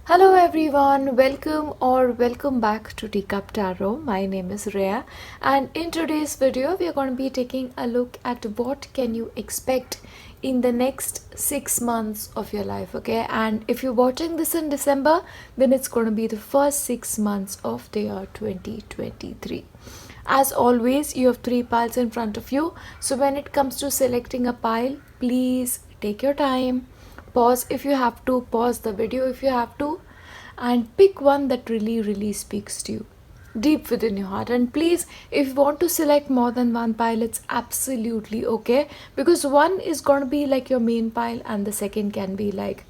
Hello everyone, welcome back to Teacup Tarot. My name is Reya, and in today's video we are going to be taking a look at what can you expect in the next 6 months of your life, okay? And if you're watching this in December, then it's going to be the first 6 months of the year 2023. As always, you have 3 piles in front of you, so when it comes to selecting a pile, please take your time. Pause if you have to, pause the video if you have to, and pick one that really speaks to you deep within your heart. And please, if you want to select more than one pile, it's absolutely okay, because one is going to be like your main pile and the second can be like,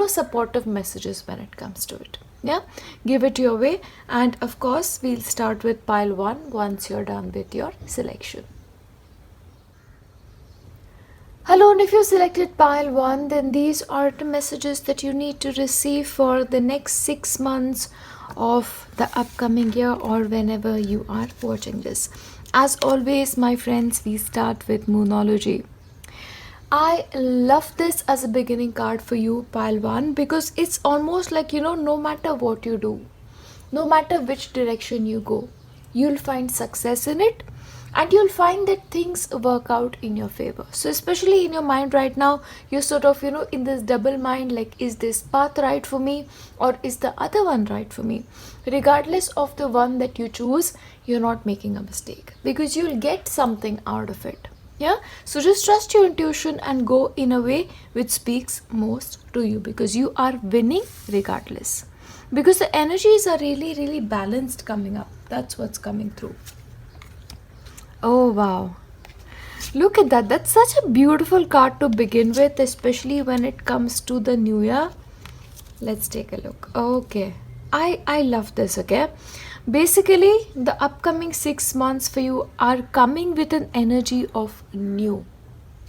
supportive messages when it comes to it. Yeah, give it your way. And of course, we'll start with pile 1 once you're done with your selection. Hello, and if you selected pile 1, then these are the messages that you need to receive for the next 6 months of the upcoming year, or whenever you are watching this. As always, my friends, we start with Moonology. I love this as a beginning card for you, pile 1, because it's almost like, no matter what you do, no matter which direction you go, you'll find success in it. And you'll find that things work out in your favor. So especially in your mind right now, you're sort of, in this double mind, like, is this path right for me, or is the other one right for me? Regardless of the one that you choose, you're not making a mistake, because you'll get something out of it. Yeah, so just trust your intuition and go in a way which speaks most to you, because you are winning regardless, because the energies are really balanced coming up. That's what's coming through. Oh wow, look at that. That's such a beautiful card to begin with, especially when it comes to the new year. Let's take a look. Okay, I love this. Okay, basically the upcoming 6 months for you are coming with an energy of new.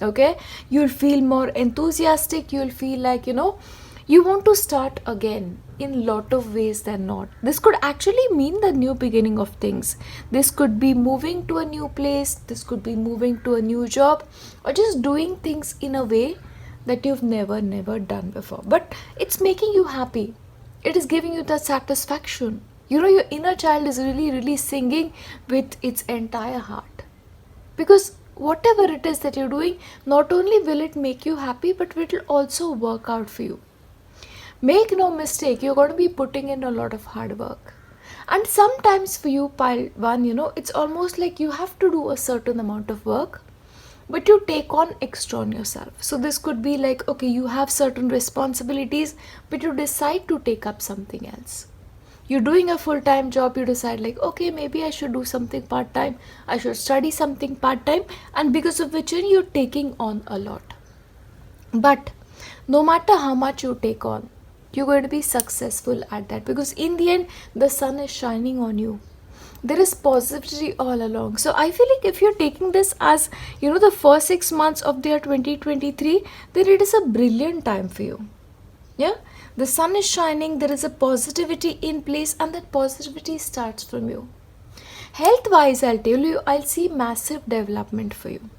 Okay, you'll feel more enthusiastic. You'll feel like, you want to start again in lot of ways than not. This could actually mean the new beginning of things. This could be moving to a new place, this could be moving to a new job, or just doing things in a way that you've never done before. But it's making you happy. It is giving you that satisfaction. Your inner child is really singing with its entire heart. Because whatever it is that you're doing, not only will it make you happy, but it will also work out for you. Make no mistake, you're going to be putting in a lot of hard work. And sometimes for you, pile 1, it's almost like you have to do a certain amount of work, but you take on extra on yourself. So this could be like, okay, you have certain responsibilities, but you decide to take up something else. You're doing a full-time job, you decide like, okay, maybe I should do something part-time, I should study something part-time, and because of which you're taking on a lot. But no matter how much you take on, you're going to be successful at that, because in the end the sun is shining on you. There is positivity all along. So I feel like if you're taking this as, the first 6 months of the year 2023, then it is a brilliant time for you. Yeah, the sun is shining, there is a positivity in place, and that positivity starts from you. Health wise, I'll tell you, I'll see massive development for you.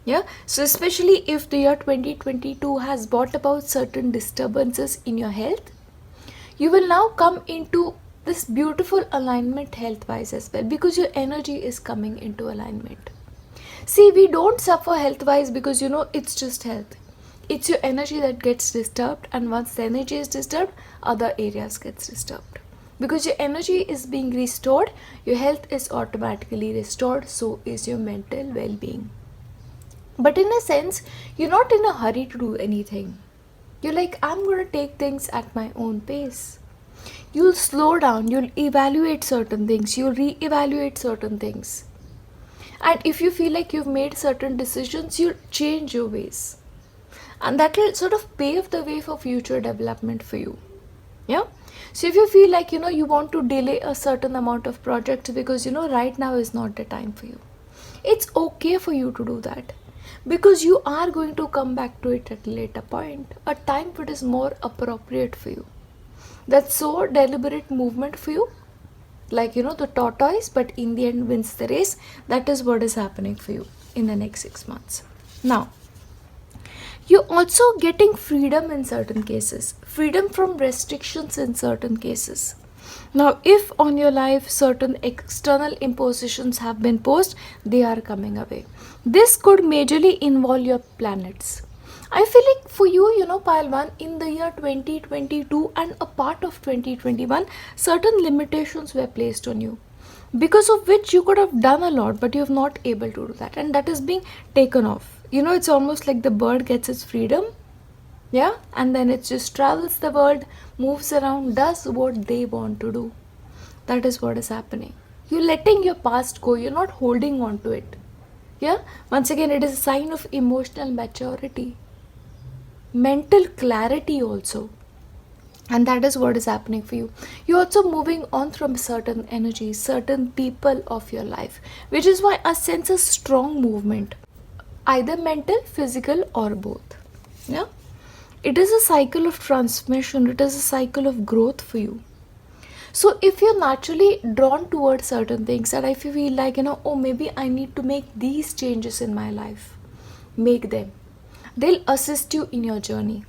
Yeah, so especially if the year 2022 has brought about certain disturbances in your health, you will now come into this beautiful alignment health wise as well, because your energy is coming into alignment. See, we don't suffer health wise because it's just health. It's your energy that gets disturbed, and once the energy is disturbed, other areas gets disturbed. Because your energy is being restored, your health is automatically restored, so is your mental well-being. But in a sense, you're not in a hurry to do anything. You're like, I'm going to take things at my own pace. You'll slow down, you'll evaluate certain things, you'll re-evaluate certain things. And if you feel like you've made certain decisions, you'll change your ways. And that will sort of pave the way for future development for you. Yeah? So if you feel like, you want to delay a certain amount of projects because, right now is not the time for you, it's okay for you to do that. Because you are going to come back to it at a later point, a time that is more appropriate for you. That's so deliberate movement for you, like the tortoise, but in the end wins the race. That is what is happening for you in the next 6 months. Now, You're also getting freedom in certain cases, freedom from restrictions in certain cases. Now, if on your life certain external impositions have been posed, they are coming away. This could majorly involve your planets. I feel like for you, Pile 1, in the year 2022 and a part of 2021, certain limitations were placed on you, because of which you could have done a lot, but you have not able to do that, and that is being taken off. It's almost like the bird gets its freedom, yeah, and then it just travels the world, moves around, does what they want to do. That is what is happening. You're letting your past go, you're not holding on to it. Yeah, once again, it is a sign of emotional maturity, mental clarity also. And that is what is happening for you. You're also moving on from certain energies, certain people of your life, which is why I sense a strong movement, either mental, physical, or both. Yeah, it is a cycle of transformation, it is a cycle of growth for you. So if you're naturally drawn towards certain things, and if you feel like, oh, maybe I need to make these changes in my life, make them. They'll assist you in your journey.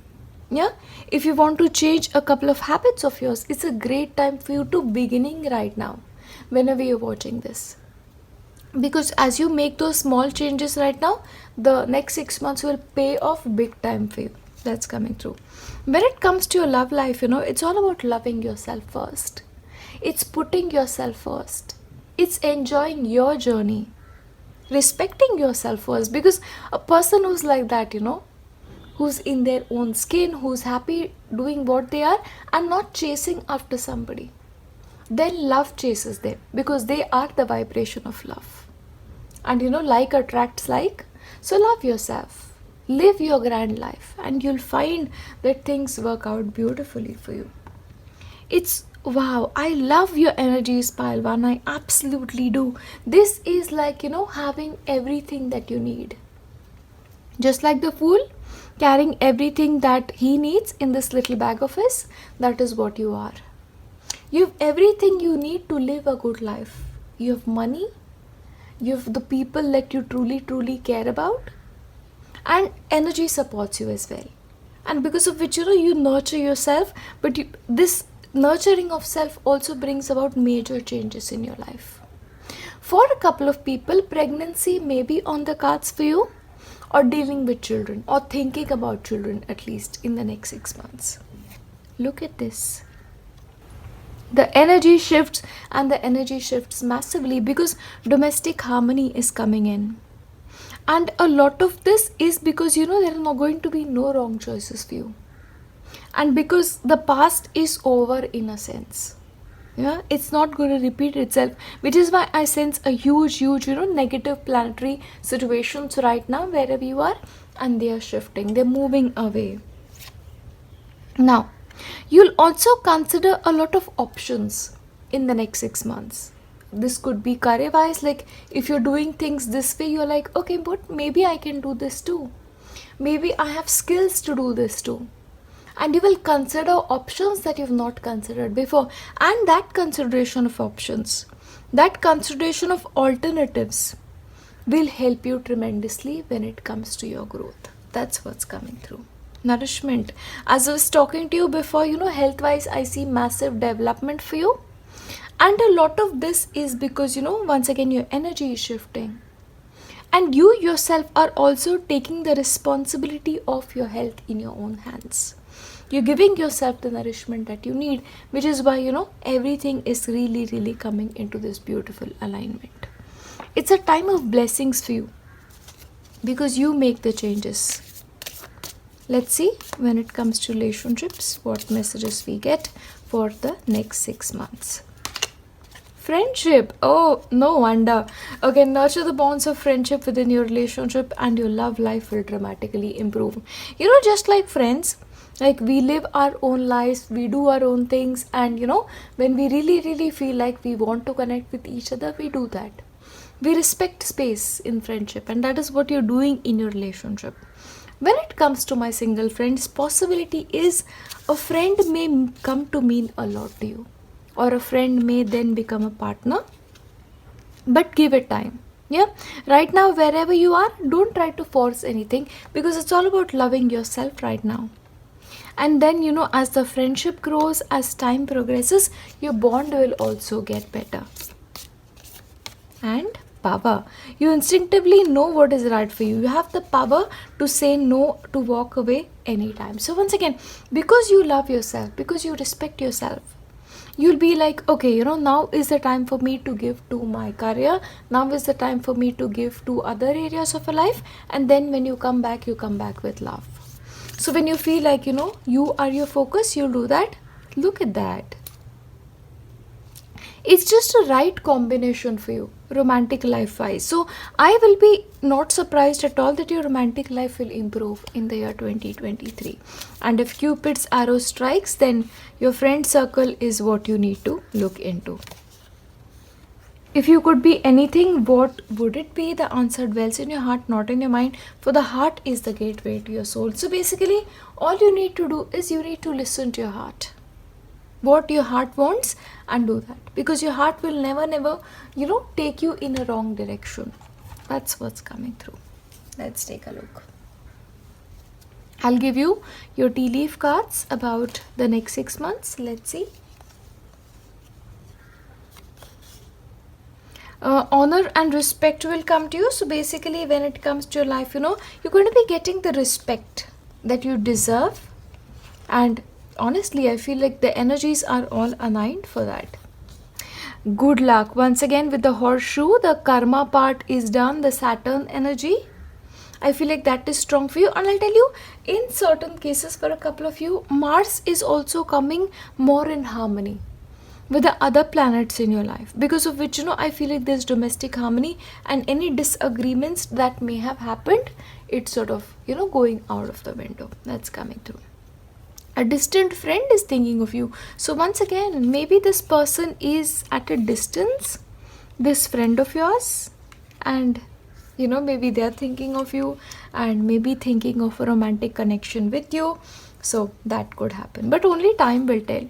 Yeah, if you want to change a couple of habits of yours, it's a great time for you to beginning right now, whenever you're watching this. Because as you make those small changes right now, the next 6 months will pay off big time for you. That's coming through. When it comes to your love life, it's all about loving yourself first. It's putting yourself first. It's enjoying your journey. Respecting yourself first. Because a person who's like that, who's in their own skin, who's happy doing what they are and not chasing after somebody, then love chases them, because they are the vibration of love. And like attracts like. So love yourself, live your grand life, and you'll find that things work out beautifully for you. It's wow, I love your energies, Pile 1. I absolutely do. This is like, having everything that you need. Just like the fool carrying everything that he needs in this little bag of his, that is what you are. You have everything you need to live a good life. You have money, you have the people that you truly, truly care about, and energy supports you as well. And because of which, you nurture yourself, but this nurturing of self also brings about major changes in your life. For a couple of people, pregnancy may be on the cards for you, or dealing with children, or thinking about children at least in the next 6 months. Look at this. The energy shifts, and the energy shifts massively because domestic harmony is coming in. And a lot of this is because, there are not going to be no wrong choices for you. And because the past is over in a sense. Yeah, it's not going to repeat itself, which is why I sense a huge negative planetary situations right now wherever you are, and they are shifting, they're moving away. Now, you'll also consider a lot of options in the next 6 months. This could be career wise, like if you're doing things this way, you're like, okay, but maybe I can do this too, maybe I have skills to do this too. And you will consider options that you've not considered before. And that consideration of options, that consideration of alternatives will help you tremendously when it comes to your growth. That's what's coming through. Nourishment. As I was talking to you before, health-wise, I see massive development for you. And a lot of this is because, once again, your energy is shifting. And you yourself are also taking the responsibility of your health in your own hands. You're giving yourself the nourishment that you need, which is why, everything is really, really coming into this beautiful alignment. It's a time of blessings for you because you make the changes. Let's see when it comes to relationships, what messages we get for the next 6 months. Friendship. Oh, no wonder. Okay, nurture the bonds of friendship within your relationship and your love life will dramatically improve. Just like friends, like we live our own lives, we do our own things, and when we really, really feel like we want to connect with each other, we do that. We respect space in friendship, and that is what you're doing in your relationship. When it comes to my single friends, possibility is a friend may come to mean a lot to you, or a friend may then become a partner, but give it time. Yeah, right now, wherever you are, don't try to force anything, because it's all about loving yourself right now. And then, as the friendship grows, as time progresses, your bond will also get better. And power. You instinctively know what is right for you. You have the power to say no, to walk away anytime. So, once again, because you love yourself, because you respect yourself, you'll be like, okay, now is the time for me to give to my career. Now is the time for me to give to other areas of your life. And then when you come back with love. So when you feel like, you are your focus, you'll do that. Look at that. It's just a right combination for you, romantic life wise. So I will be not surprised at all that your romantic life will improve in the year 2023. And if Cupid's arrow strikes, then your friend circle is what you need to look into. If you could be anything, what would it be? The answer dwells in your heart, not in your mind. For the heart is the gateway to your soul. So basically, all you need to do is you need to listen to your heart. What your heart wants, and do that. Because your heart will never, take you in a wrong direction. That's what's coming through. Let's take a look. I'll give you your tea leaf cards about the next 6 months. Let's see. Honor and respect will come to you. So basically, when it comes to your life, you're going to be getting the respect that you deserve. And honestly, I feel like the energies are all aligned for that. Good luck. Once again, with the horseshoe, the karma part is done, the Saturn energy. I feel like that is strong for you. And I'll tell you, in certain cases, for a couple of you, Mars is also coming more in harmony with the other planets in your life, because of which, I feel like there's domestic harmony, and any disagreements that may have happened, it's sort of, going out of the window. That's coming through. A distant friend is thinking of you. So once again, maybe this person is at a distance, this friend of yours, and maybe they're thinking of you, and maybe thinking of a romantic connection with you. So that could happen, but only time will tell.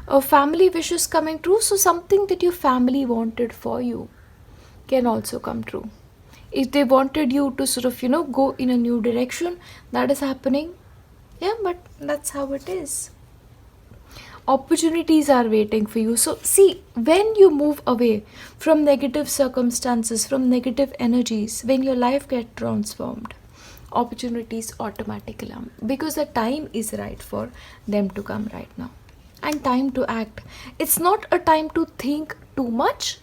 A family wishes coming true. So something that your family wanted for you can also come true. If they wanted you to sort of, go in a new direction, that is happening. Yeah, but that's how it is. Opportunities are waiting for you. So see, when you move away from negative circumstances, from negative energies, when your life gets transformed, opportunities automatically come, because the time is right for them to come right now. And time to act. It's not a time to think too much.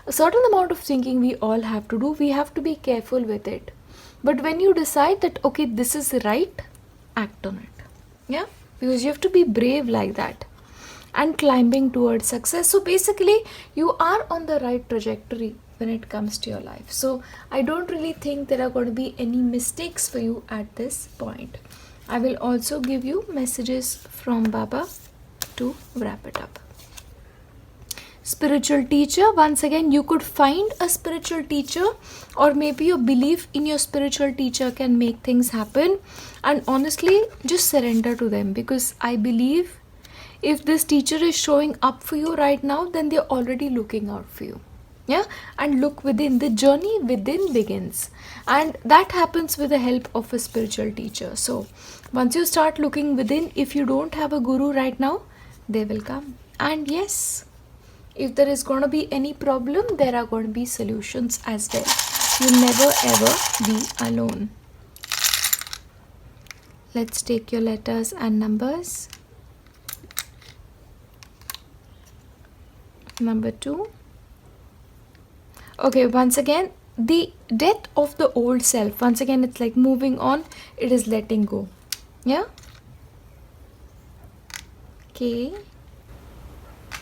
A certain amount of thinking we all have to do. We have to be careful with it. But when you decide that, okay, this is right, act on it. Yeah, because you have to be brave like that, and climbing towards success. So basically, you are on the right trajectory when it comes to your life. So I don't really think there are going to be any mistakes for you at this point. I will also give you messages from Baba to wrap it up. Spiritual teacher. Once again, you could find a spiritual teacher, or maybe your belief in your spiritual teacher can make things happen. And honestly, just surrender to them, because I believe if this teacher is showing up for you right now, then they're already looking out for you. Yeah, and look within. The journey within begins, and that happens with the help of a spiritual teacher. So once you start looking within, if you don't have a guru right now, they will come. And yes, if there is going to be any problem, there are going to be solutions as well. You never ever be alone. Let's take your letters and numbers. Number 2. Okay, once again, the death of the old self. Once again, it's like moving on. It is letting go. Yeah. K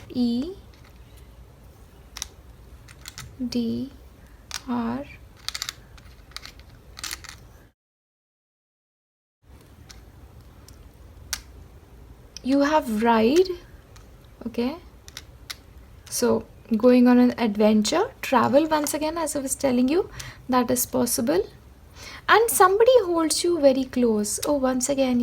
E D R you have ride. Okay, so going on an adventure, travel. Once again, as I was telling you, that is possible. And somebody holds you very close. Oh, once again,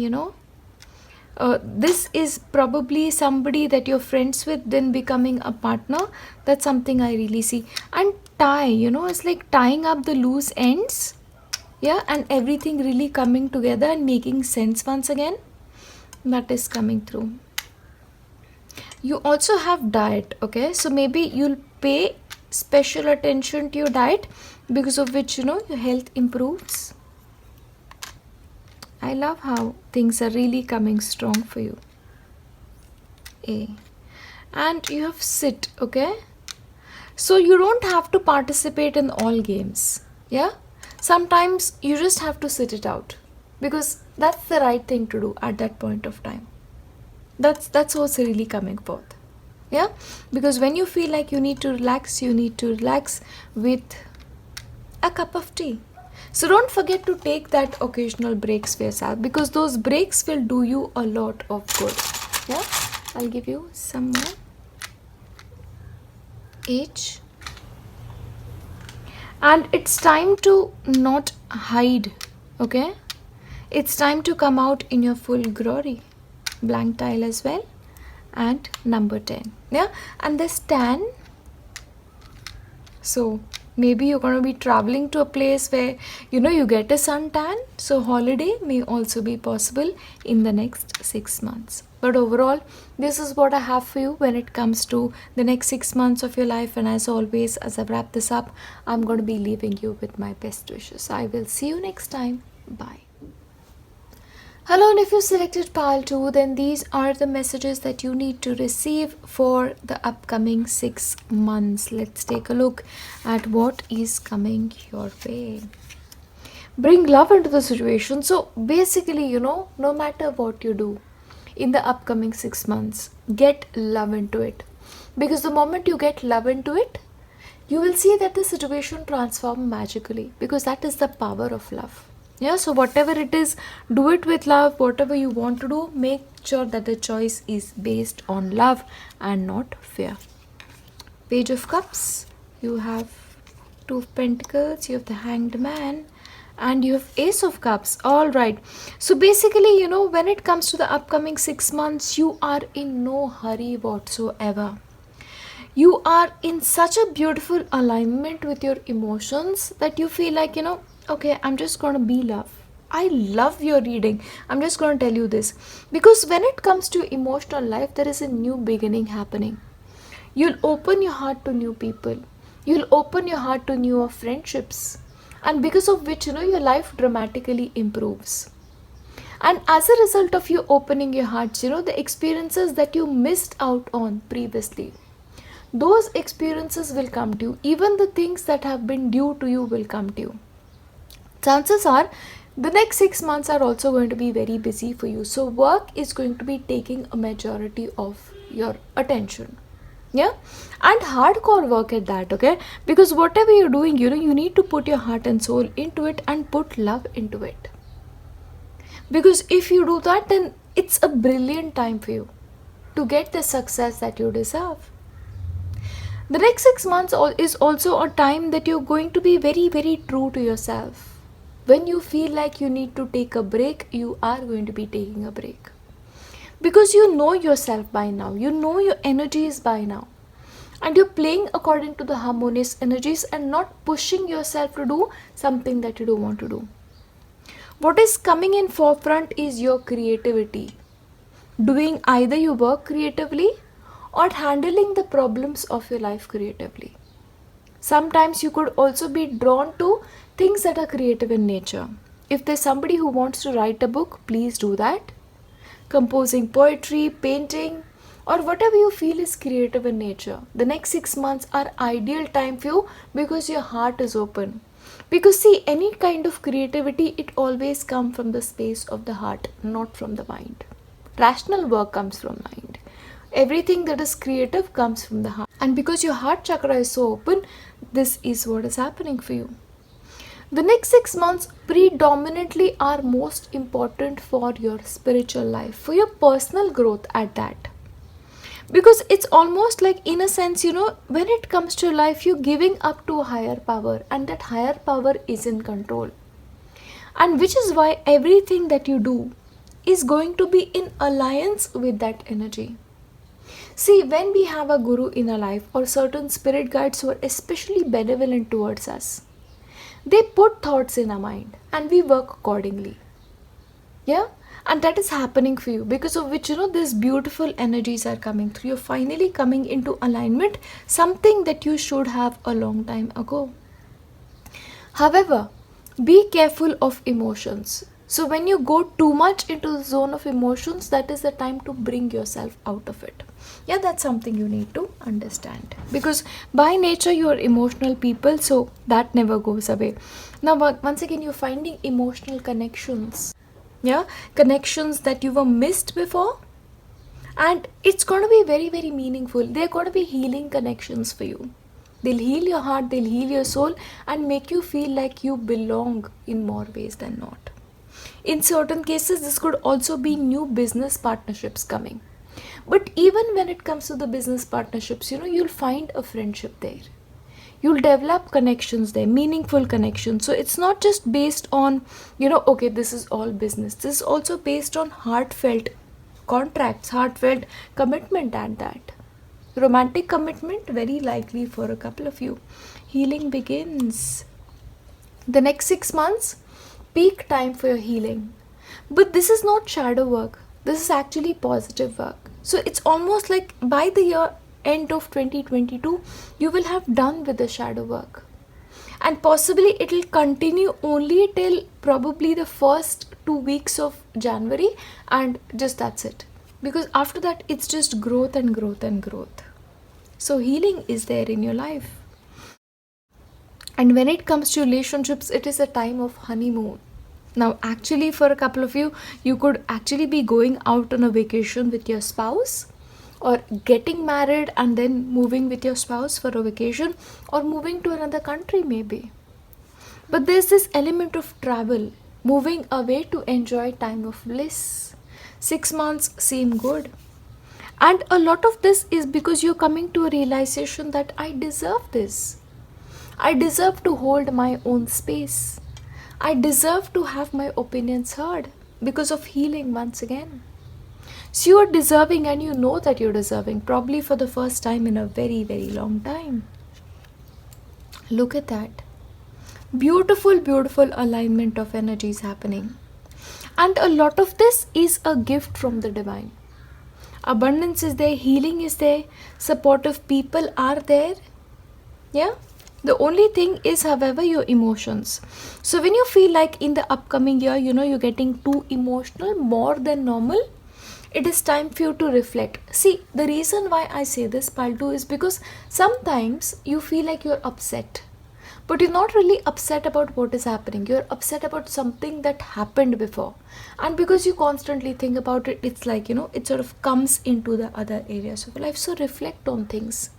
this is probably somebody that you're friends with, then becoming a partner. That's something I really see. And tie, it's like tying up the loose ends. Yeah, and everything really coming together and making sense once again. That is coming through. You also have diet, okay? So maybe you'll pay special attention to your diet, because of which, your health improves. I love how things are really coming strong for you. A. And you have sit, okay? So you don't have to participate in all games. Yeah? Sometimes you just have to sit it out, because that's the right thing to do at that point of time. That's what's really coming forth. Yeah? Because when you feel like you need to relax with a cup of tea. So don't forget to take that occasional breaks for yourself, because those breaks will do you a lot of good. Yeah? I'll give you some more. H. And it's time to not hide, okay? It's time to come out in your full glory. Blank tile as well. And number 10. Yeah? And this 10. So maybe you're going to be traveling to a place where, you get a suntan. So holiday may also be possible in the next 6 months. But overall, this is what I have for you when it comes to the next 6 months of your life. And as always, as I wrap this up, I'm going to be leaving you with my best wishes. I will see you next time. Bye. Hello, and if you selected pile 2, then these are the messages that you need to receive for the upcoming 6 months. Let's take a look at what is coming your way. Bring love into the situation. So basically, no matter what you do in the upcoming 6 months, get love into it. Because the moment you get love into it, you will see that the situation transforms magically, because that is the power of love. Yeah, so whatever it is, do it with love. Whatever you want to do, make sure that the choice is based on love and not fear. Page of Cups. You have 2 of Pentacles. You have the Hanged Man. And you have Ace of Cups. Alright. So basically, when it comes to the upcoming 6 months, you are in no hurry whatsoever. You are in such a beautiful alignment with your emotions that you feel like, okay, I'm just going to be love. I love your reading. I'm just going to tell you this. Because when it comes to emotional life, there is a new beginning happening. You'll open your heart to new people. You'll open your heart to newer friendships. And because of which, your life dramatically improves. And as a result of you opening your hearts, the experiences that you missed out on previously, those experiences will come to you. Even the things that have been due to you will come to you. Chances are the next 6 months are also going to be very busy for you. So work is going to be taking a majority of your attention. Yeah, and hardcore work at that, okay? Because whatever you're doing, you need to put your heart and soul into it and put love into it. Because if you do that, then it's a brilliant time for you to get the success that you deserve. The next 6 months is also a time that you're going to be very, very true to yourself. When you feel like you need to take a break, you are going to be taking a break. Because you know yourself by now. You know your energies by now. And you're playing according to the harmonious energies and not pushing yourself to do something that you don't want to do. What is coming in forefront is your creativity. Doing either your work creatively or handling the problems of your life creatively. Sometimes you could also be drawn to things that are creative in nature. If there's somebody who wants to write a book, please do that. Composing poetry, painting, or whatever you feel is creative in nature. The next 6 months are ideal time for you because your heart is open. Because see, any kind of creativity, it always comes from the space of the heart, not from the mind. Rational work comes from mind. Everything that is creative comes from the heart. And because your heart chakra is so open, this is what is happening for you. The next 6 months predominantly are most important for your spiritual life, for your personal growth at that. Because it's almost like, in a sense, when it comes to life, you're giving up to a higher power, and that higher power is in control. And which is why everything that you do is going to be in alliance with that energy. See, when we have a guru in our life or certain spirit guides who are especially benevolent towards us, they put thoughts in our mind and we work accordingly. Yeah? And that is happening for you, because of which, these beautiful energies are coming through. You're finally coming into alignment, something that you should have a long time ago. However, be careful of emotions. So when you go too much into the zone of emotions, that is the time to bring yourself out of it. Yeah, that's something you need to understand, because by nature you are emotional people, so that never goes away. Now once again, you're finding emotional connections. Yeah, connections that you were missed before, and it's going to be very, very meaningful. They're going to be healing connections for you. They'll heal your heart, they'll heal your soul, and make you feel like you belong in more ways than not. In certain cases, this could also be new business partnerships coming. But even when it comes to the business partnerships, you'll find a friendship there. You'll develop connections there, meaningful connections. So it's not just based on, okay, this is all business. This is also based on heartfelt contracts, heartfelt commitment at that. Romantic commitment, very likely for a couple of you. Healing begins. The next 6 months, peak time for your healing. But this is not shadow work. This is actually positive work. So it's almost like by the year end of 2022, you will have done with the shadow work. And possibly it will continue only till probably the first 2 weeks of January, and just that's it. Because after that, it's just growth and growth and growth. So healing is there in your life. And when it comes to relationships, it is a time of honeymoon. Now, actually, for a couple of you, you could actually be going out on a vacation with your spouse, or getting married and then moving with your spouse for a vacation, or moving to another country maybe. But there's this element of travel, moving away to enjoy time of bliss. 6 months seem good. And a lot of this is because you're coming to a realization that I deserve this. I deserve to hold my own space. I deserve to have my opinions heard because of healing once again. So you are deserving, and you know that you're deserving, probably for the first time in a very, very long time. Look at that. Beautiful, beautiful alignment of energies happening. And a lot of this is a gift from the divine. Abundance is there, healing is there, supportive people are there. Yeah? The only thing is, however, your emotions. So when you feel like in the upcoming year, you're getting too emotional, more than normal, it is time for you to reflect. See, the reason why I say this, Paltu, is because sometimes you feel like you're upset. But you're not really upset about what is happening. You're upset about something that happened before. And because you constantly think about it, it's like, it sort of comes into the other areas of your life. So reflect on things.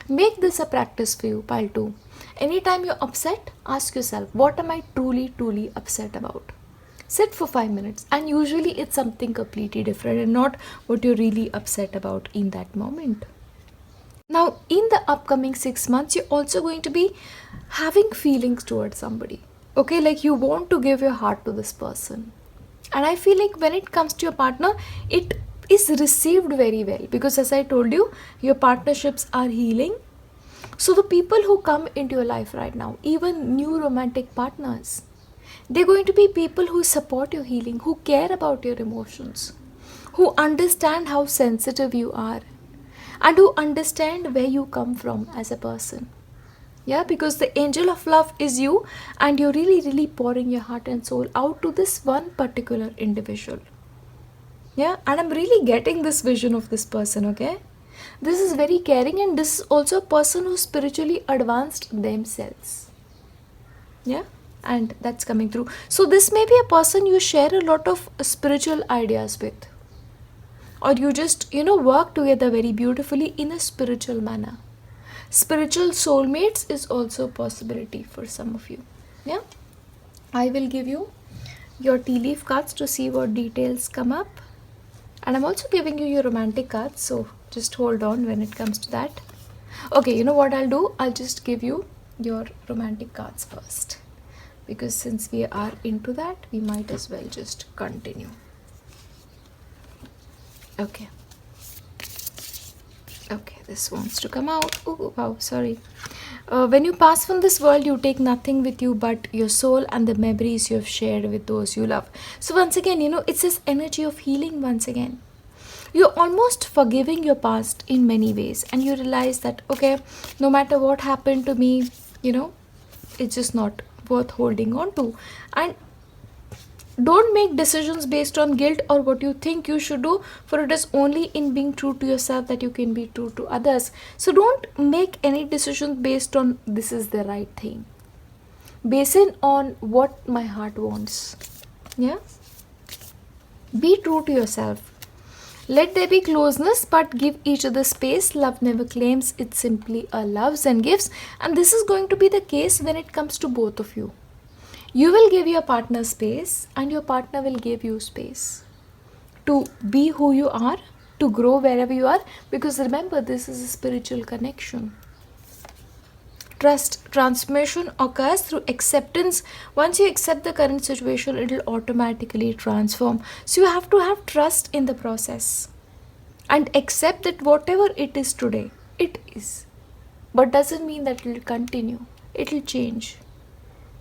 Make this a practice for you, pile 2. Anytime you're upset, ask yourself, what am I truly, truly upset about? Sit for 5 minutes, and usually it's something completely different and not what you're really upset about in that moment. Now, in the upcoming 6 months, you're also going to be having feelings towards somebody. Okay, like you want to give your heart to this person. And I feel like when it comes to your partner, it is received very well, because as I told you, your partnerships are healing. So the people who come into your life right now, even new romantic partners, they're going to be people who support your healing, who care about your emotions, who understand how sensitive you are, and who understand where you come from as a person. Yeah, because the angel of love is you, and you're really, really pouring your heart and soul out to this one particular individual. Yeah, and I'm really getting this vision of this person, okay? This is very caring, and this is also a person who's spiritually advanced themselves. Yeah, and that's coming through. So this may be a person you share a lot of spiritual ideas with, or you just, work together very beautifully in a spiritual manner. Spiritual soulmates is also a possibility for some of you. Yeah, I will give you your tea leaf cards to see what details come up, and I'm also giving you your romantic cards, so just hold on when it comes to that. Okay, you know what I'll do? I'll just give you your romantic cards first, because since we are into that, we might as well just continue. Okay. Okay, this wants to come out. Oh, wow, sorry. When you pass from this world, you take nothing with you but your soul and the memories you have shared with those you love. So, once again, it's this energy of healing once again. You're almost forgiving your past in many ways, and you realize that, okay, no matter what happened to me, it's just not worth holding on to. And don't make decisions based on guilt or what you think you should do, for it is only in being true to yourself that you can be true to others. So don't make any decisions based on this is the right thing. Base it on what my heart wants. Yeah? Be true to yourself. Let there be closeness, but give each other space. Love never claims, it simply loves and gives. And this is going to be the case when it comes to both of you. You will give your partner space, and your partner will give you space to be who you are, to grow wherever you are. Because remember, this is a spiritual connection. Trust. Transformation occurs through acceptance. Once you accept the current situation, it will automatically transform. So you have to have trust in the process and accept that whatever it is today, it is. But doesn't mean that it will continue. It will change.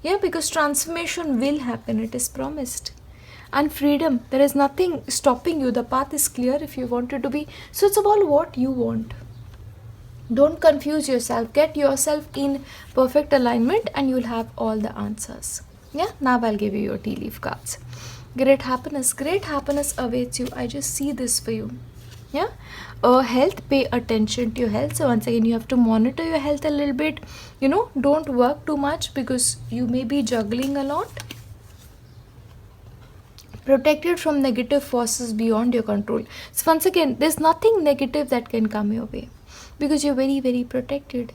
Yeah, because transformation will happen. It is promised. And freedom. There is nothing stopping you. The path is clear if you want it to be. So it's about what you want. Don't confuse yourself. Get yourself in perfect alignment and you'll have all the answers. Yeah, now I'll give you your tea leaf cards. Great happiness awaits you. I just see this for you. Yeah, health, pay attention to your health. So once again, you have to monitor your health a little bit. Don't work too much because you may be juggling a lot. Protected from negative forces beyond your control. So once again, there's nothing negative that can come your way, because you're very, very protected.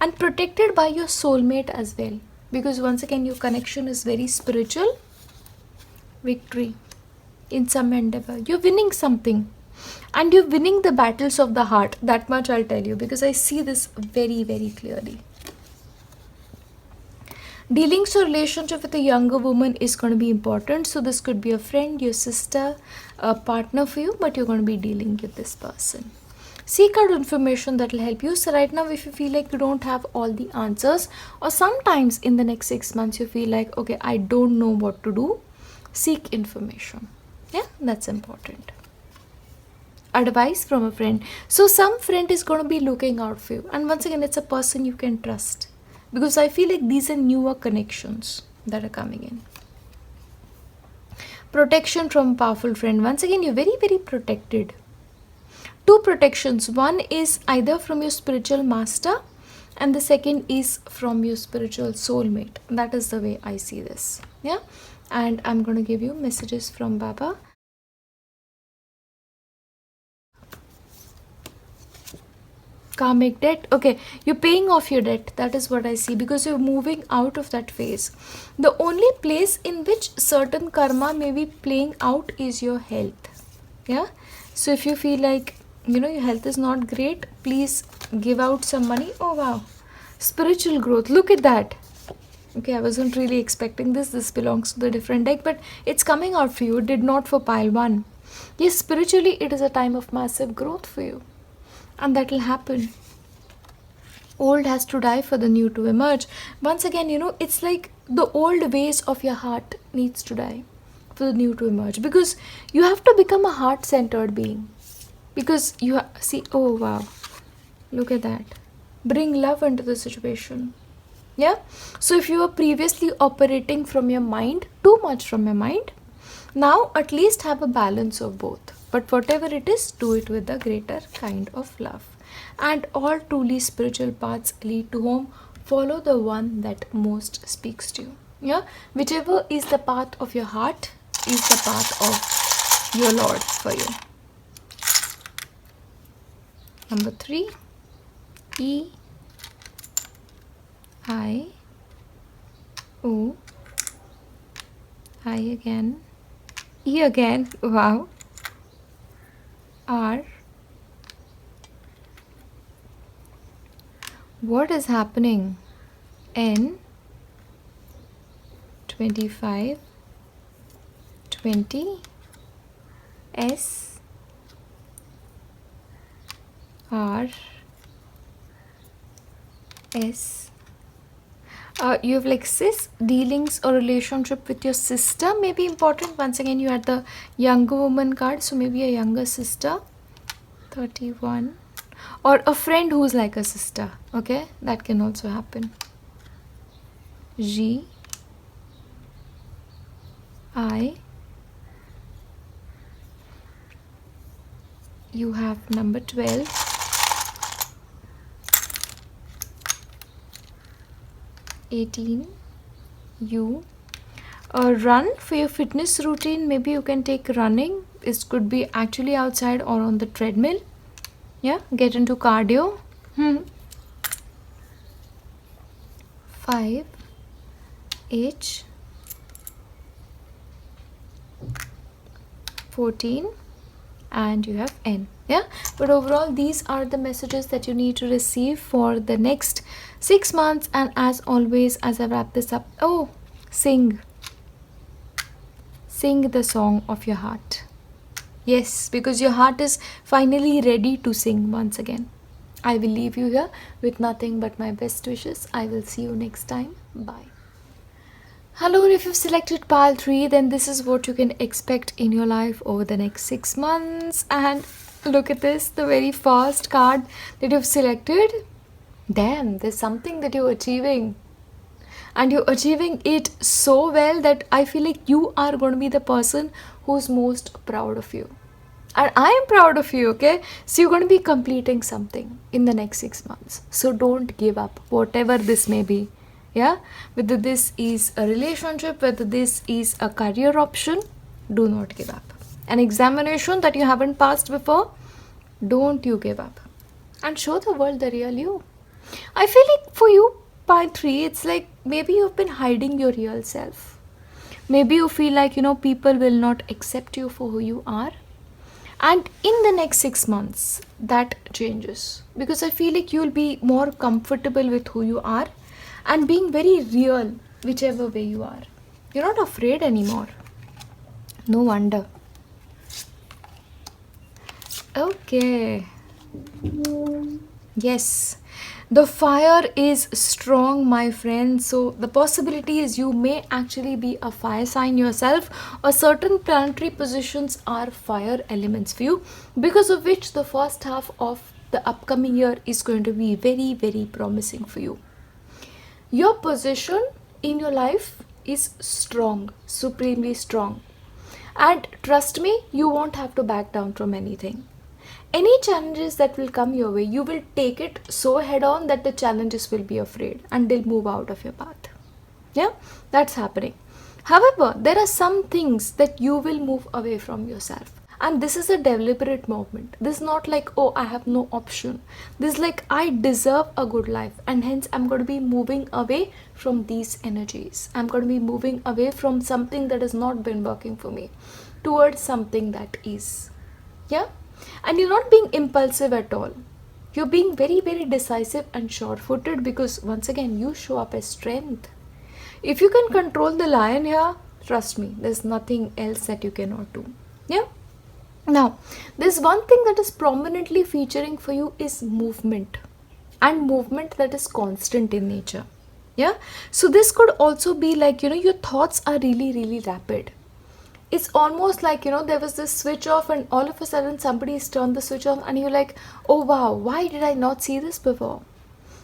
And protected by your soulmate as well. Because once again, your connection is very spiritual. Victory in some endeavor. You're winning something. And you're winning the battles of the heart. That much I'll tell you, because I see this very, very clearly. Dealings or relationship with a younger woman is going to be important. So this could be a friend, your sister, a partner for you, but you're going to be dealing with this person. Seek out information that will help you. So right now, if you feel like you don't have all the answers, or sometimes in the next 6 months you feel like, okay, I don't know what to do, seek information. Yeah, that's important. Advice from a friend. So some friend is going to be looking out for you, and once again, it's a person you can trust, because I feel like these are newer connections that are coming in. Protection from a powerful friend. Once again, you're very, very protected. 2 protections. One is either from your spiritual master, and the second is from your spiritual soulmate. That is the way I see this. Yeah, and I'm going to give you messages from Baba. Karmic debt. Okay, you're paying off your debt. That is what I see, because you're moving out of that phase. The only place in which certain karma may be playing out is your health. Yeah, so if you feel like your health is not great, please give out some money. Oh wow, spiritual growth, look at that. Okay, I wasn't really expecting this. This belongs to the different deck, but it's coming out for you. It did not for pile 1. Yes, spiritually it is a time of massive growth for you, and that will happen. Old has to die for the new to emerge. Once again, it's like the old ways of your heart needs to die for the new to emerge, because you have to become a heart-centered being. Because you see, oh wow, look at that. Bring love into the situation. Yeah, so if you were previously operating from your mind, too much from your mind, now at least have a balance of both. But whatever it is, do it with a greater kind of love. And all truly spiritual paths lead to home. Follow the one that most speaks to you. Yeah, whichever is the path of your heart is the path of your Lord for you. Number 3, E, I, O, I again, E again, wow, R. What is happening? N, 25, 20, S, R S. You have like sis dealings or relationship with your sister may be important. Once again, you had the younger woman card, so maybe a younger sister. 31. Or a friend who's like a sister. Okay, that can also happen. G I. You have number 12. 18. You. Run for your fitness routine. Maybe you can take running. It could be actually outside or on the treadmill. Yeah, get into cardio. 5. H. 14. And you have N. Yeah, but overall these are the messages that you need to receive for the next 6 months. And as always, as I wrap this up, sing the song of your heart. Yes, because your heart is finally ready to sing once again. I will leave you here with nothing but my best wishes. I will see you next time. Bye. Hello, if you've selected pile 3, then this is what you can expect in your life over the next 6 months. And look at this, the very first card that you've selected. Damn, there's something that you're achieving. And you're achieving it so well that I feel like you are going to be the person who's most proud of you. And I am proud of you, okay? So you're going to be completing something in the next 6 months. So don't give up, whatever this may be. Yeah, whether this is a relationship, whether this is a career option, do not give up. An examination that you haven't passed before, don't you give up. And show the world the real you. I feel like for you, pile 3, it's like maybe you've been hiding your real self. Maybe you feel like, people will not accept you for who you are. And in the next 6 months, that changes. Because I feel like you'll be more comfortable with who you are. And being very real, whichever way you are. You're not afraid anymore. No wonder. Okay. Yes. The fire is strong, my friend. So the possibility is you may actually be a fire sign yourself, or certain planetary positions are fire elements for you, because of which the first half of the upcoming year is going to be very, very promising for you. Your position in your life is strong, supremely strong. And trust me, you won't have to back down from anything. Any challenges that will come your way, you will take it so head on that the challenges will be afraid and they'll move out of your path. Yeah, that's happening. However, there are some things that you will move away from yourself. And this is a deliberate movement. This is not like, I have no option. This is like, I deserve a good life. And hence, I'm going to be moving away from these energies. I'm going to be moving away from something that has not been working for me towards something that is. Yeah? And you're not being impulsive at all. You're being very, very decisive and sure-footed because, once again, you show up as strength. If you can control the lion here, trust me, there's nothing else that you cannot do. Yeah? Now, there's one thing that is prominently featuring for you is movement, and movement that is constant in nature. Yeah. So this could also be like, your thoughts are really, really rapid. It's almost like, there was this switch off and all of a sudden somebody's turned the switch off and you're like, oh wow, why did I not see this before?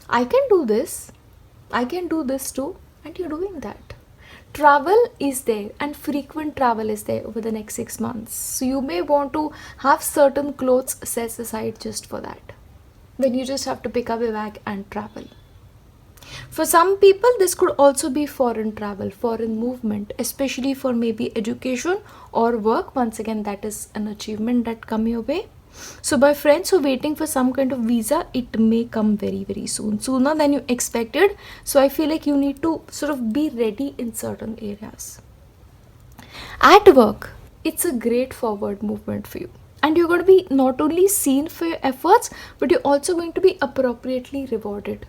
I can do this. I can do this too. And you're doing that. Travel is there and frequent travel is there over the next 6 months. So you may want to have certain clothes set aside just for that. Then you just have to pick up a bag and travel. For some people, this could also be foreign travel, foreign movement, especially for maybe education or work. Once again, that is an achievement that come your way. So by friends who are waiting for some kind of visa, it may come very, very soon, sooner than you expected. So I feel like you need to sort of be ready in certain areas. At work, it's a great forward movement for you. And you're going to be not only seen for your efforts, but you're also going to be appropriately rewarded.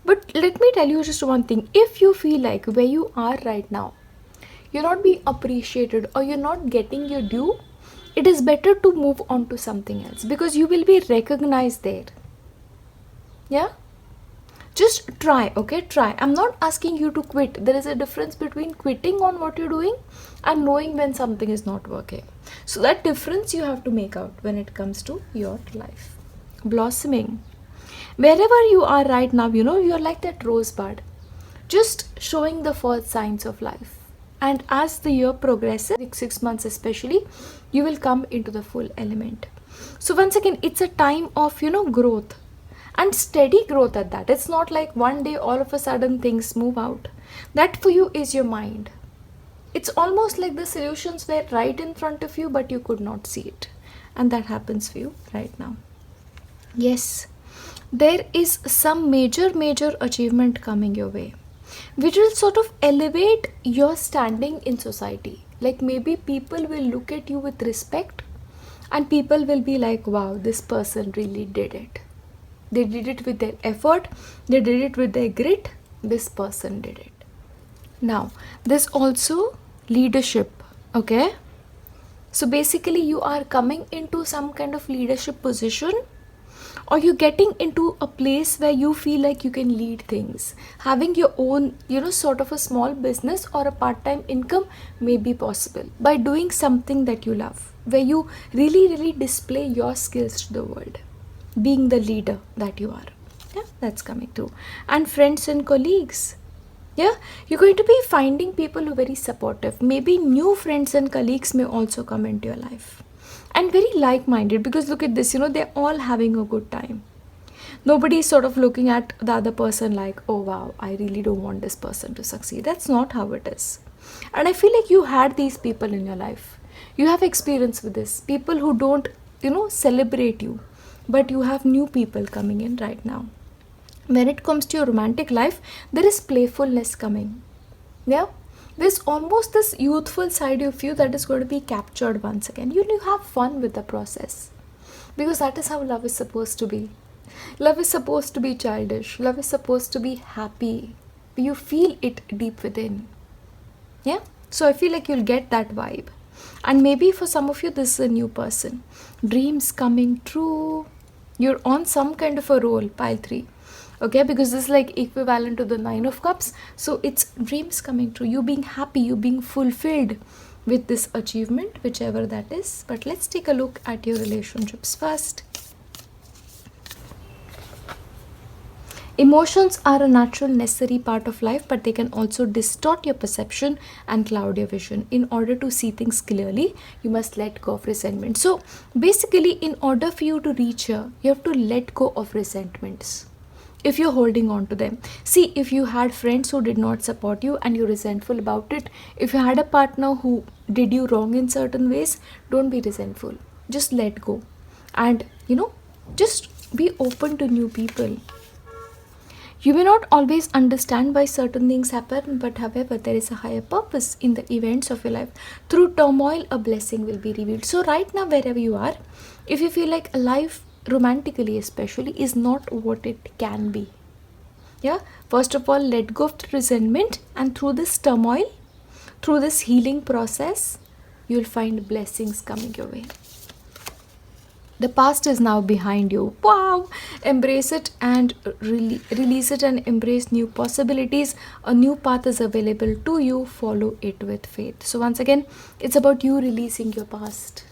But let me tell you just one thing. If you feel like where you are right now, you're not being appreciated or you're not getting your due, it is better to move on to something else, because you will be recognized there. Yeah, just try. Okay, try. I'm not asking you to quit. There is a difference between quitting on what you're doing and knowing when something is not working. So that difference you have to make out when it comes to your life. Blossoming. Wherever you are right now, you're like that rosebud, just showing the first signs of life. And as the year progresses, 6 months especially, you will come into the full element. So once again, it's a time of, growth, and steady growth at that. It's not like one day all of a sudden things move out. That for you is your mind. It's almost like the solutions were right in front of you, but you could not see it. And that happens for you right now. Yes, there is some major achievement coming your way, which will sort of elevate your standing in society. Like maybe people will look at you with respect, and people will be like, wow, this person really did it. They did it with their effort, they did it with their grit, this person did it. Now, there's also leadership, okay? So basically you are coming into some kind of leadership position, or you're getting into a place where you feel like you can lead things. Having your own, sort of a small business or a part-time income may be possible by doing something that you love, where you really display your skills to the world, being the leader that you are. Yeah, that's coming through. And friends and colleagues. Yeah, you're going to be finding people who are very supportive. Maybe new friends and colleagues may also come into your life. And very like-minded, because look at this, they're all having a good time. Nobody's sort of looking at the other person like, oh wow, I really don't want this person to succeed. That's not how it is. And I feel like you had these people in your life. You have experience with this. People who don't, celebrate you. But you have new people coming in right now. When it comes to your romantic life, there is playfulness coming. Yeah? There's almost this youthful side of you that is going to be captured once again. You have fun with the process, because that is how love is supposed to be. Love is supposed to be childish. Love is supposed to be happy. You feel it deep within. Yeah? So I feel like you'll get that vibe. And maybe for some of you, this is a new person. Dreams coming true. You're on some kind of a roll, pile 3. Okay, because this is like equivalent to the 9 of Cups. So it's dreams coming true. You being happy, you being fulfilled with this achievement, whichever that is. But let's take a look at your relationships first. Emotions are a natural, necessary part of life, but they can also distort your perception and cloud your vision. In order to see things clearly, you must let go of resentment. So basically, in order for you to reach here, you have to let go of resentments. If you're holding on to them. See, if you had friends who did not support you and you're resentful about it, if you had a partner who did you wrong in certain ways, don't be resentful. Just let go. And, just be open to new people. You may not always understand why certain things happen, but however, there is a higher purpose in the events of your life. Through turmoil, a blessing will be revealed. So right now, wherever you are, if you feel like life, romantically especially, is not what it can be. Yeah, first of all, let go of the resentment, and through this turmoil, through this healing process, you'll find blessings coming your way. The past is now behind you. Wow! Embrace it and release it, and embrace new possibilities. A new path is available to you. Follow it with faith. So once again, it's about you releasing your past.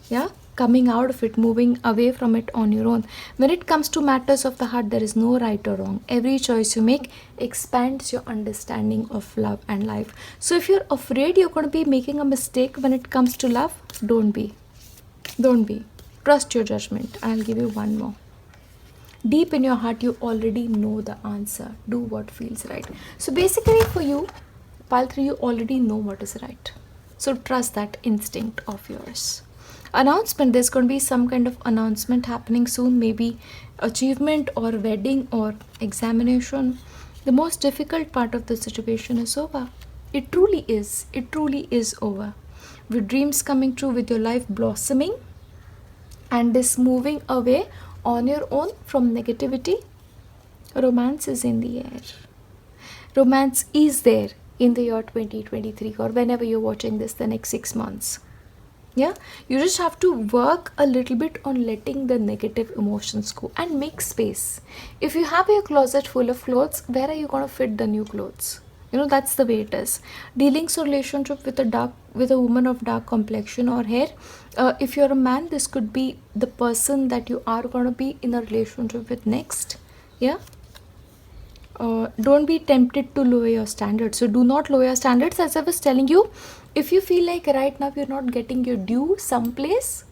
Yeah? Coming out of it, moving away from it on your own. When it comes to matters of the heart, there is no right or wrong. Every choice you make expands your understanding of love and life. So if you're afraid you're going to be making a mistake when it comes to love, don't be. Don't be. Trust your judgment. I'll give you one more. Deep in your heart, you already know the answer. Do what feels right. So basically for you, pile 3, you already know what is right. So trust that instinct of yours. Announcement, there's going to be some kind of announcement happening soon, maybe achievement or wedding or examination. The most difficult part of the situation is over. It truly is over. With dreams coming true, with your life blossoming, and this moving away on your own from negativity. Romance is in the air. Romance is there in the year 2023, or whenever you're watching this, the next 6 months. Yeah, you just have to work a little bit on letting the negative emotions go and make space. If you have your closet full of clothes, where are you going to fit the new clothes? That's the way it is. Dealings or relationship with a woman of dark complexion or hair. If you're a man, this could be the person that you are going to be in a relationship with next. Yeah. Don't be tempted to lower your standards. So do not lower your standards. As I was telling you, if you feel like right now you're not getting your due someplace,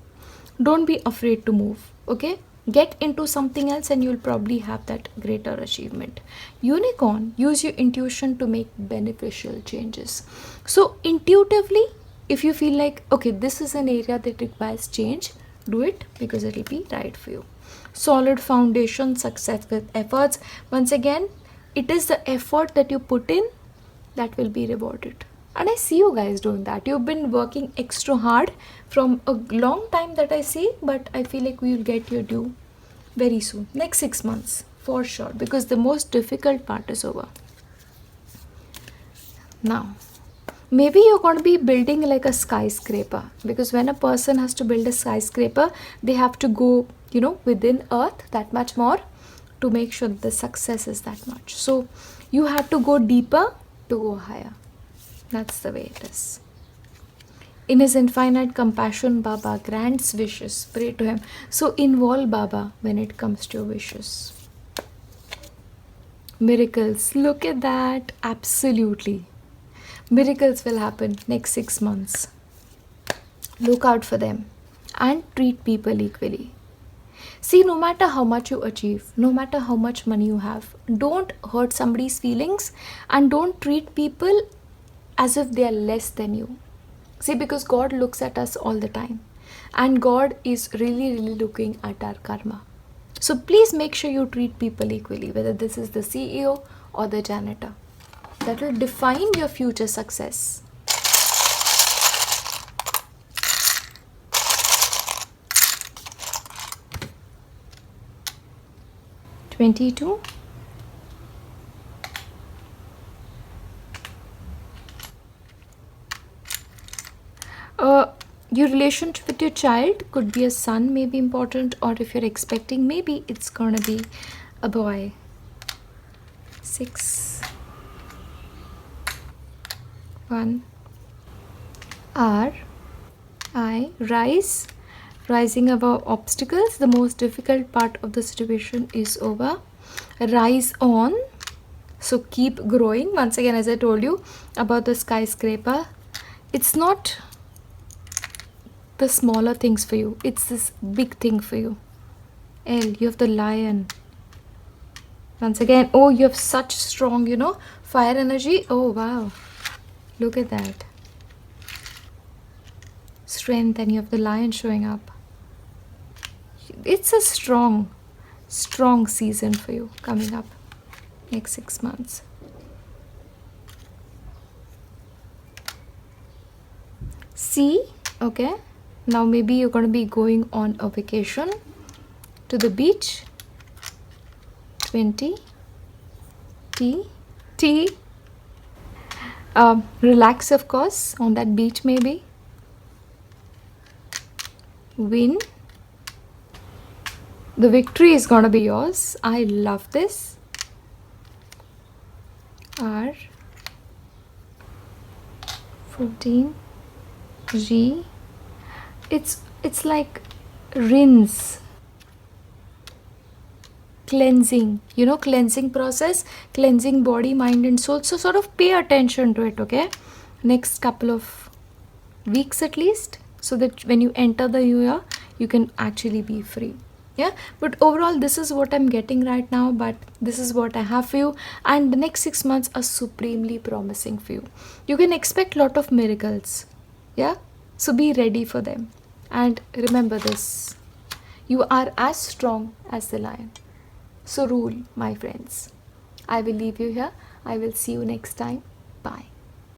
don't be afraid to move. Okay, get into something else and you'll probably have that greater achievement. Unicorn, use your intuition to make beneficial changes. So intuitively, if you feel like okay, this is an area that requires change, do it because it'll be right for you. Solid foundation, success with efforts. Once again, it is the effort that you put in that will be rewarded. And I see you guys doing that. You've been working extra hard from a long time that I see, but I feel like we will get your due very soon. Next 6 months, for sure, because the most difficult part is over. Now, maybe you're going to be building like a skyscraper, because when a person has to build a skyscraper, they have to go, within earth that much more to make sure that the success is that much. So you have to go deeper to go higher. That's the way it is. In his infinite compassion, Baba grants wishes. Pray to him. So involve Baba when it comes to your wishes. Miracles. Look at that. Absolutely. Miracles will happen next 6 months. Look out for them and treat people equally. See, no matter how much you achieve, no matter how much money you have, don't hurt somebody's feelings and don't treat people as if they are less than you. See, because God looks at us all the time and God is really, really looking at our karma. So please make sure you treat people equally, whether this is the CEO or the janitor. That will define your future success. $22. Your relationship with your child could be a son, may be important, or if you're expecting, maybe it's gonna be a boy. 6. 1. Rising above obstacles. The most difficult part of the situation is over. Rise on. So keep growing. Once again, as I told you about the skyscraper, it's not the smaller things for you, it's this big thing for you. L, you have the lion. Once again, oh, you have such strong, fire energy. Oh, wow. Look at that. Strength, and you have the lion showing up. It's a strong season for you coming up next 6 months. C, okay. Now maybe you're going to be going on a vacation to the beach. 20. T. Relax, of course, on that beach maybe. Win. The victory is going to be yours. I love this. R. 14. G. It's like rinse, cleansing, cleansing process, cleansing body, mind and soul. So sort of pay attention to it, okay? Next couple of weeks at least, so that when you enter the new year, you can actually be free. Yeah, but overall this is what I'm getting right now, but this is what I have for you, and the next 6 months are supremely promising for you. You can expect a lot of miracles. Yeah, so be ready for them. And remember this, you are as strong as the lion. So rule, my friends. I will leave you here. I will see you next time. Bye.